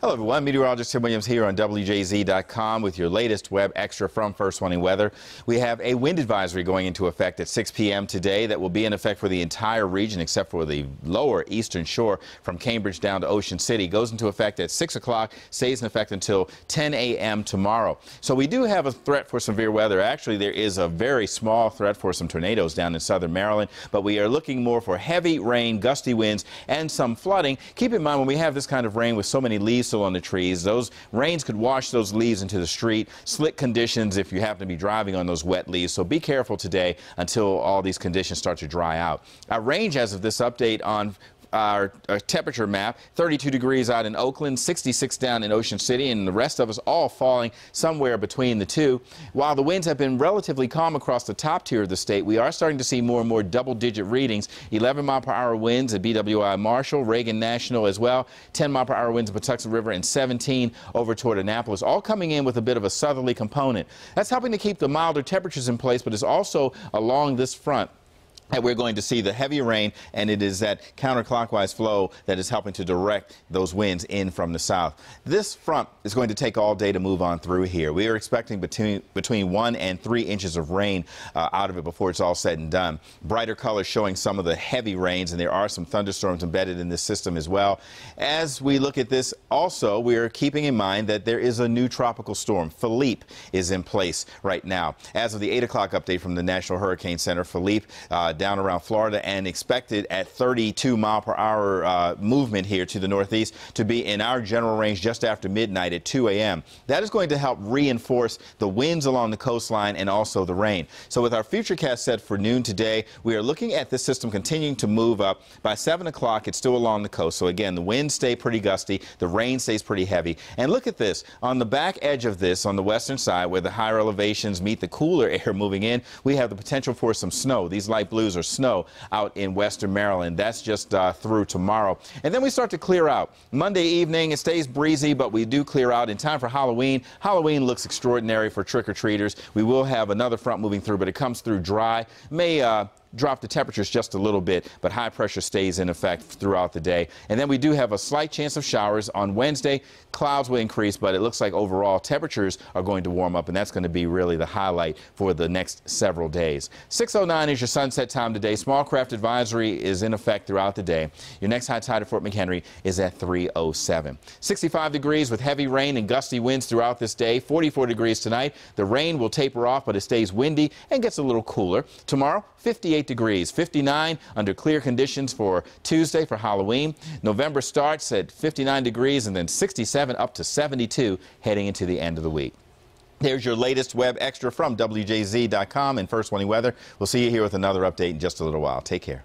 Hello everyone, Meteorologist Tim Williams here on WJZ.com with your latest web extra from First Warning Weather. We have a wind advisory going into effect at 6 p.m. today that will be in effect for the entire region except for the lower eastern shore from Cambridge down to Ocean City. Goes into effect at 6 o'clock, stays in effect until 10 a.m. tomorrow. So we do have a threat for severe weather. Actually, there is a very small threat for some tornadoes down in southern Maryland, but we are looking more for heavy rain, gusty winds, and some flooding. Keep in mind, when we have this kind of rain with so many leaves still on the trees, those rains could wash those leaves into the street. Slick conditions if you happen to be driving on those wet leaves. So be careful today until all these conditions start to dry out. Our range as of this update on our temperature map: 32 degrees out in Oakland, 66 down in Ocean City, and the rest of us all falling somewhere between the two. While the winds have been relatively calm across the top tier of the state, we are starting to see more and more double-digit readings. 11-mile-per-hour winds at BWI Marshall, Reagan National as well, 10-mile-per-hour winds at Patuxent River, and 17 over toward Annapolis, all coming in with a bit of a southerly component. That's helping to keep the milder temperatures in place, but it's also along this front that we're going to see the heavy rain, and it is that counterclockwise flow that is helping to direct those winds in from the south. This front is going to take all day to move on through here. We are expecting between 1 and 3 inches of rain out of it before it's all said and done. Brighter colors showing some of the heavy rains, and there are some thunderstorms embedded in this system as well. As we look at this, also, we are keeping in mind that there is a new tropical storm. Philippe is in place right now. As of the 8 o'clock update from the National Hurricane Center, Philippe down around Florida, and expected at 32-mile-per-hour movement here to the northeast to be in our general range just after midnight at 2 a.m. That is going to help reinforce the winds along the coastline and also the rain. So with our futurecast set for noon today, we are looking at this system continuing to move up. By 7 o'clock, it's still along the coast. So again, the winds stay pretty gusty, the rain stays pretty heavy. And look at this. On the back edge of this, on the western side, where the higher elevations meet the cooler air moving in, we have the potential for some snow. These light blues or snow out in western Maryland. That's just through tomorrow. And then we start to clear out. Monday evening, it stays breezy, but we do clear out in time for Halloween. Halloween looks extraordinary for trick-or-treaters. We will have another front moving through, but it comes through dry. May drop the temperatures just a little bit, but high pressure stays in effect throughout the day. And then we do have a slight chance of showers on Wednesday. Clouds will increase, but it looks like overall temperatures are going to warm up, and that's going to be really the highlight for the next several days. 6:09 is your sunset time today. Small craft advisory is in effect throughout the day. Your next high tide at Fort McHenry is at 3:07. 65 degrees with heavy rain and gusty winds throughout this day. 44 degrees tonight. The rain will taper off, but it stays windy and gets a little cooler. Tomorrow, 58 degrees, 59 under clear conditions for Tuesday for Halloween. November starts at 59 degrees and then 67 up to 72 heading into the end of the week. There's your latest web extra from WJZ.com and First Warning Weather. We'll see you here with another update in just a little while. Take care.